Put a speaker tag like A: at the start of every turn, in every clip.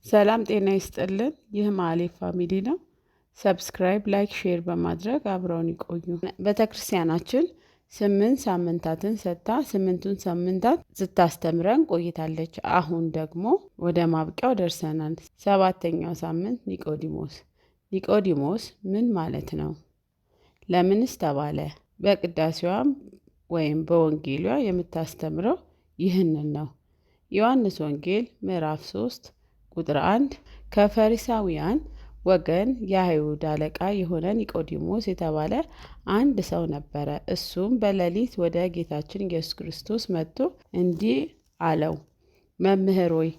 A: ሰላም ጤና ይስጥልን። ይህ ማሌት ፋሚሊ ነው። ሰብስክራይብ፣ ላይክ፣ ሼር በማድረግ አብረውን ይቆዩ። ቤተክርስቲያናችን 8 ሳምንታትን ሰጥታ 8ቱን ሳምንታት ስታስተምረን ቆይታለች። አሁን ደግሞ ወደ ማብቂያው ደርሰናል። 7ኛው ሳምንት ኒቆዲሞስ። ኒቆዲሞስ ምን ማለት ነው? ለምንስ ተባለ? በቅዳሴዋም ወይም በወንጌሏ የምታስተምረው ይህንን ነው። ዮሐንስ ወንጌል ምዕራፍ 3 ቁጥር 1 ከፈሪሳውያን ወገን የአይሁድ አለቃ የሆነ ኒቆዲሞስ የተባለ አንድ ሰው ነበረ። እሱም በሌሊት ወደ ጌታችን ኢየሱስ ክርስቶስ መጥቶ እንዲህ አለው፣ መምህር ሆይ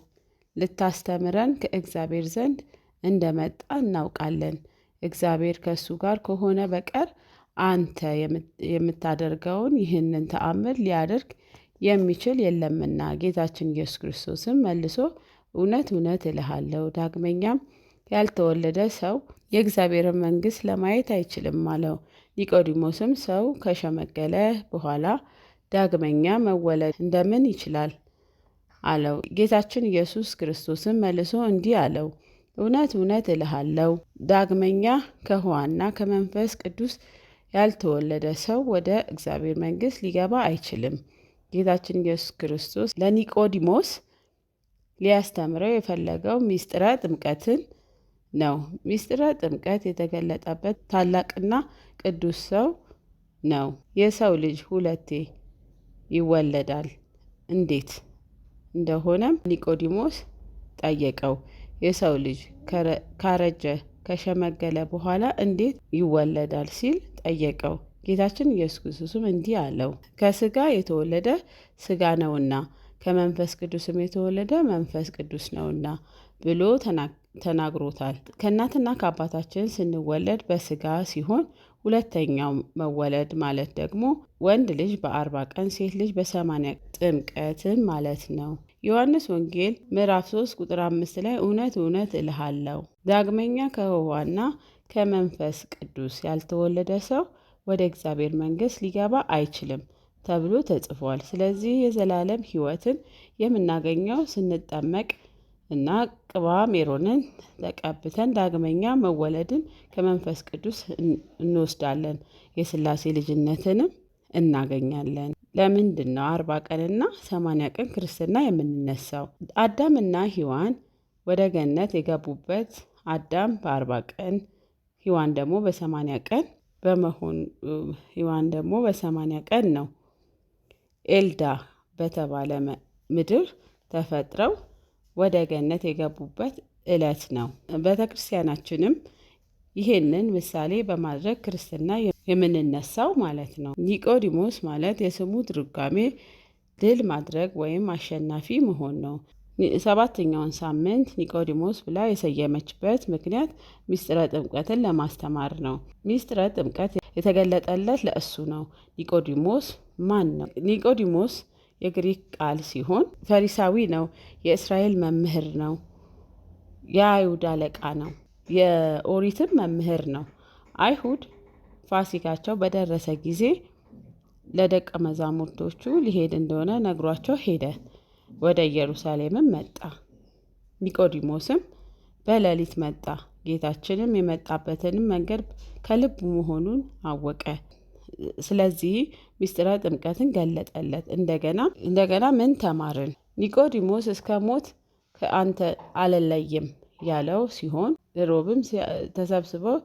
A: ልታስተምረን ከእግዚአብሔር ዘንድ እንደመጣ እናውቃለን። እግዚአብሔር ከእሱ ጋር ከሆነ በቀር አንተ የምታደርገውን ይህንን ተአምር ሊያደርግ የሚችል የለምና። ጌታችን ኢየሱስ ክርስቶስም መልሶ እውነት እውነት እልሃለሁ ዳግመኛም ያልተወለደ ሰው የእግዚአብሔርን መንግሥት ለማየት አይችልም አለው። ኒቆዲሞስም ሰው ከሸመገለ በኋላ ዳግመኛ መወለድ እንደምን ይችላል አለው። ጌታችን ኢየሱስ ክርስቶስም መልሶ እንዲህ አለው፣ እውነት እውነት እልሃለሁ ዳግመኛ ከውኃና ከመንፈስ ቅዱስ ያልተወለደ ሰው ወደ እግዚአብሔር መንግሥት ሊገባ አይችልም። ጌታችን ኢየሱስ ክርስቶስ ለኒቆዲሞስ ሊያስተምረው የፈለገው ሚስጥረ ጥምቀትን ነው። ሚስጥረ ጥምቀት የተገለጠበት ታላቅና ቅዱስ ሰው ነው። የሰው ልጅ ሁለቴ ይወለዳል፣ እንዴት እንደሆነም ኒቆዲሞስ ጠየቀው። የሰው ልጅ ካረጀ ከሸመገለ በኋላ እንዴት ይወለዳል ሲል ጠየቀው። ጌታችን ኢየሱስ ክርስቶስም እንዲህ አለው፣ ከስጋ የተወለደ ስጋ ነውና ከመንፈስ ቅዱስም የተወለደ መንፈስ ቅዱስ ነውና ብሎ ተናግሮታል። ከእናትና ከአባታችን ስንወለድ በስጋ ሲሆን ሁለተኛው መወለድ ማለት ደግሞ ወንድ ልጅ በ40 ቀን ሴት ልጅ በ80 ጥምቀትን ማለት ነው። ዮሐንስ ወንጌል ምዕራፍ 3 ቁጥር 5 ላይ እውነት እውነት እልሃለሁ ዳግመኛ ከውኃና ከመንፈስ ቅዱስ ያልተወለደ ሰው ወደ እግዚአብሔር መንግሥት ሊገባ አይችልም ተብሎ ተጽፏል። ስለዚህ የዘላለም ሕይወትን የምናገኘው ስንጠመቅ እና ቅባ ሜሮንን ተቀብተን ዳግመኛ መወለድን ከመንፈስ ቅዱስ እንወስዳለን። የሥላሴ ልጅነትንም እናገኛለን። ለምንድን ነው 40 ቀንና 80 ቀን ክርስትና የምንነሳው? አዳምና ሔዋን ወደ ገነት የገቡበት አዳም በ40 ቀን ሔዋን ደግሞ በ80 ቀን በመሆኑ ሔዋን ደግሞ በ80 ቀን ነው ኤልዳ በተባለ ምድር ተፈጥረው ወደ ገነት የገቡበት ዕለት ነው። ቤተክርስቲያናችንም ይህንን ምሳሌ በማድረግ ክርስትና የምንነሳው ማለት ነው። ኒቆዲሞስ ማለት የስሙ ትርጓሜ ድል ማድረግ ወይም አሸናፊ መሆን ነው። 7ኛውን ሳምንት ኒቆዲሞስ ብላ የሰየመችበት ምክንያት ሚስጥረ ጥምቀትን ለማስተማር ነው። ሚስጥረ ጥምቀት የተገለጠለት ለእሱ ነው። ኒቆዲሞስ ማን ነው? ኒቆዲሞስ የግሪክ ቃል ሲሆን ፈሪሳዊ ነው። የእስራኤል መምህር ነው። የአይሁድ አለቃ ነው። የኦሪትም መምህር ነው። አይሁድ ፋሲካቸው በደረሰ ጊዜ ለደቀ መዛሙርቶቹ ሊሄድ እንደሆነ ነግሯቸው ሄደ። ወደ ኢየሩሳሌምም መጣ። ኒቆዲሞስም በሌሊት መጣ። ጌታችንም የመጣበትንም መንገድ ከልቡ መሆኑን አወቀ። ስለዚህ ሚስጥረ ጥምቀትን ገለጠለት። እንደገና ምን ተማርን? ኒቆዲሞስ እስከ ሞት ከአንተ አልለይም ያለው ሲሆን ሮብም ተሰብስበው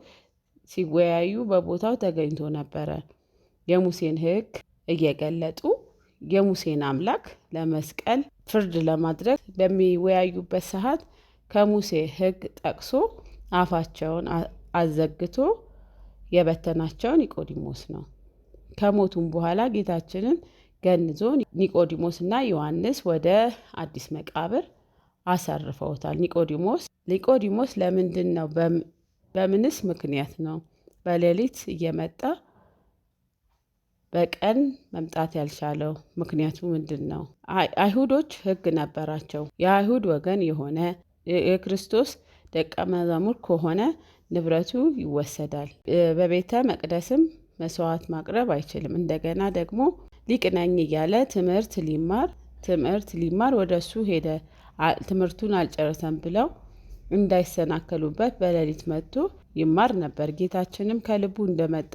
A: ሲወያዩ በቦታው ተገኝቶ ነበረ። የሙሴን ሕግ እየገለጡ የሙሴን አምላክ ለመስቀል ፍርድ ለማድረግ በሚወያዩበት ሰዓት ከሙሴ ሕግ ጠቅሶ አፋቸውን አዘግቶ የበተናቸው ኒቆዲሞስ ነው። ከሞቱም በኋላ ጌታችንን ገንዞ ኒቆዲሞስና ዮሐንስ ወደ አዲስ መቃብር አሳርፈውታል። ኒቆዲሞስ ለምንድን ነው? በምንስ ምክንያት ነው በሌሊት እየመጣ በቀን መምጣት ያልቻለው? ምክንያቱ ምንድን ነው? አይሁዶች ሕግ ነበራቸው። የአይሁድ ወገን የሆነ የክርስቶስ ደቀ መዛሙር ከሆነ ንብረቱ ይወሰዳል። በቤተ መቅደስም መስዋዕት ማቅረብ አይችልም። እንደገና ደግሞ ሊቅ ነኝ እያለ ትምህርት ሊማር ወደ እሱ ሄደ። ትምህርቱን አልጨረሰም ብለው እንዳይሰናከሉበት በሌሊት መጥቶ ይማር ነበር። ጌታችንም ከልቡ እንደመጣ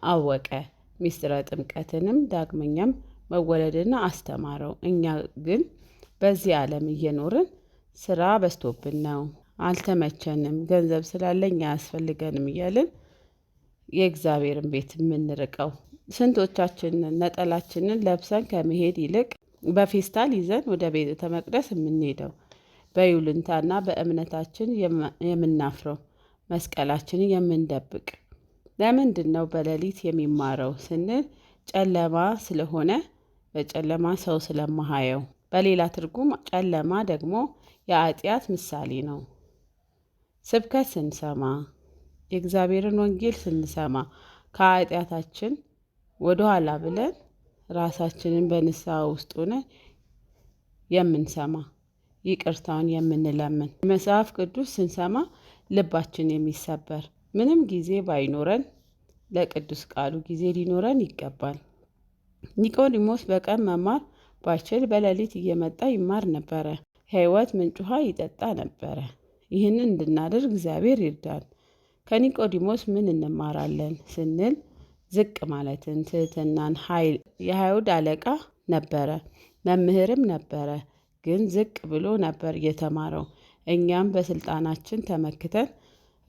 A: አወቀ። ምስጢረ ጥምቀትንም ዳግመኛም መወለድና አስተማረው። እኛ ግን በዚህ ዓለም እየኖርን ስራ በዝቶብን ነው፣ አልተመቸንም፣ ገንዘብ ስላለኝ አያስፈልገንም እያልን የእግዚአብሔርን ቤት የምንርቀው። ስንቶቻችንን ነጠላችንን ለብሰን ከመሄድ ይልቅ በፌስታል ይዘን ወደ ቤተ መቅደስ የምንሄደው? በይሉንታና በእምነታችን የምናፍረው? መስቀላችንን የምንደብቅ? ለምንድን ነው በሌሊት የሚማረው ስንል ጨለማ ስለሆነ፣ በጨለማ ሰው ስለማያየው። በሌላ ትርጉም ጨለማ ደግሞ የኃጢአት ምሳሌ ነው። ስብከት ስንሰማ፣ የእግዚአብሔርን ወንጌል ስንሰማ ከኃጢአታችን ወደኋላ ብለን ራሳችንን በንስሐ ውስጥ ሆነን የምንሰማ፣ ይቅርታውን የምንለምን፣ መጽሐፍ ቅዱስ ስንሰማ ልባችን የሚሰበር፣ ምንም ጊዜ ባይኖረን ለቅዱስ ቃሉ ጊዜ ሊኖረን ይገባል። ኒቆዲሞስ በቀን መማር ባይችል በሌሊት እየመጣ ይማር ነበረ። ሕይወት ምንጭ ውሃ ይጠጣ ነበረ። ይህንን እንድናደርግ እግዚአብሔር ይርዳል። ከኒቆዲሞስ ምን እንማራለን ስንል ዝቅ ማለትን፣ ትህትናን፣ ኃይል። የአይሁድ አለቃ ነበረ፣ መምህርም ነበረ። ግን ዝቅ ብሎ ነበር የተማረው። እኛም በስልጣናችን ተመክተን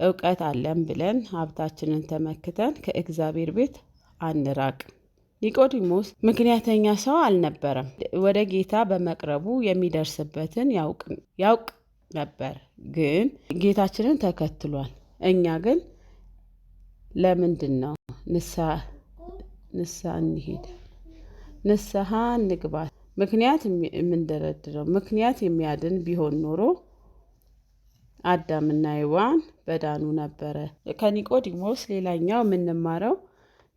A: እውቀት አለን ብለን ሀብታችንን ተመክተን ከእግዚአብሔር ቤት አንራቅ። ኒቆዲሞስ ምክንያተኛ ሰው አልነበረም። ወደ ጌታ በመቅረቡ የሚደርስበትን ያውቅ ነበር፣ ግን ጌታችንን ተከትሏል። እኛ ግን ለምንድን ነው ንስሐ እንሂድ፣ ንስሐ እንግባ ምክንያት የምንደረድረው? ምክንያት የሚያድን ቢሆን ኖሮ አዳምና ሔዋን በዳኑ ነበረ። ከኒቆዲሞስ ሌላኛው የምንማረው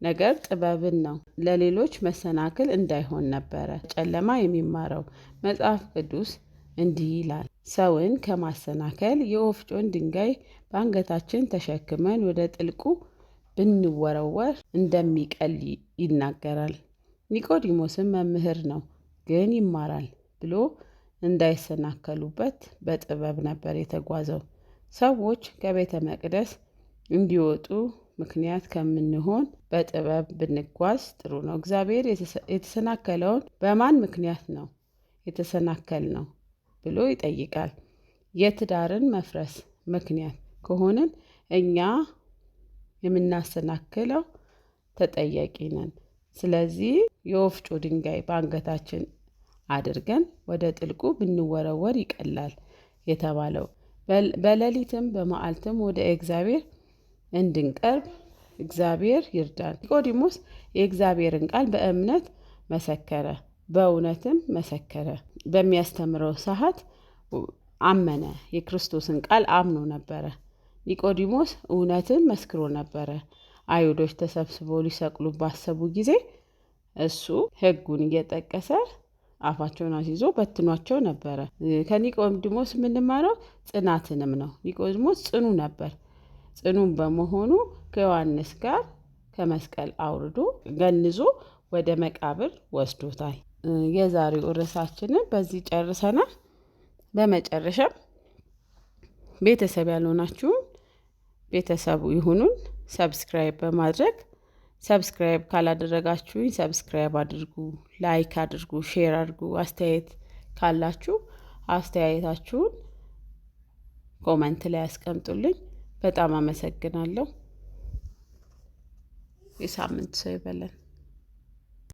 A: ነገር ጥበብን ነው። ለሌሎች መሰናክል እንዳይሆን ነበረ ጨለማ የሚማረው። መጽሐፍ ቅዱስ እንዲህ ይላል፣ ሰውን ከማሰናከል የወፍጮን ድንጋይ በአንገታችን ተሸክመን ወደ ጥልቁ ብንወረወር እንደሚቀል ይናገራል። ኒቆዲሞስም መምህር ነው ግን ይማራል ብሎ እንዳይሰናከሉበት በጥበብ ነበር የተጓዘው። ሰዎች ከቤተ መቅደስ እንዲወጡ ምክንያት ከምንሆን በጥበብ ብንጓዝ ጥሩ ነው። እግዚአብሔር የተሰናከለውን በማን ምክንያት ነው የተሰናከል ነው ብሎ ይጠይቃል። የትዳርን መፍረስ ምክንያት ከሆንን እኛ የምናሰናክለው ተጠያቂ ነን። ስለዚህ የወፍጮ ድንጋይ በአንገታችን አድርገን ወደ ጥልቁ ብንወረወር ይቀላል የተባለው። በሌሊትም በመዓልትም ወደ እግዚአብሔር እንድንቀርብ እግዚአብሔር ይርዳል። ኒቆዲሞስ የእግዚአብሔርን ቃል በእምነት መሰከረ፣ በእውነትም መሰከረ። በሚያስተምረው ሰዓት አመነ። የክርስቶስን ቃል አምኖ ነበረ። ኒቆዲሞስ እውነትን መስክሮ ነበረ። አይሁዶች ተሰብስበው ሊሰቅሉ ባሰቡ ጊዜ እሱ ሕጉን እየጠቀሰ አፋቸውን አስይዞ በትኗቸው ነበረ። ከኒቆዲሞስ የምንማረው ጽናትንም ነው። ኒቆዲሞስ ጽኑ ነበር። ጽኑም በመሆኑ ከዮሐንስ ጋር ከመስቀል አውርዶ ገንዞ ወደ መቃብር ወስዶታል። የዛሬው ርዕሳችንን በዚህ ጨርሰናል። በመጨረሻም ቤተሰብ ያልሆናችሁም ቤተሰቡ ይሁኑን። ሰብስክራይብ በማድረግ ሰብስክራይብ ካላደረጋችሁኝ ሰብስክራይብ አድርጉ፣ ላይክ አድርጉ፣ ሼር አድርጉ። አስተያየት ካላችሁ አስተያየታችሁን ኮመንት ላይ ያስቀምጡልኝ። በጣም አመሰግናለሁ። የሳምንት ሰው ይበለን።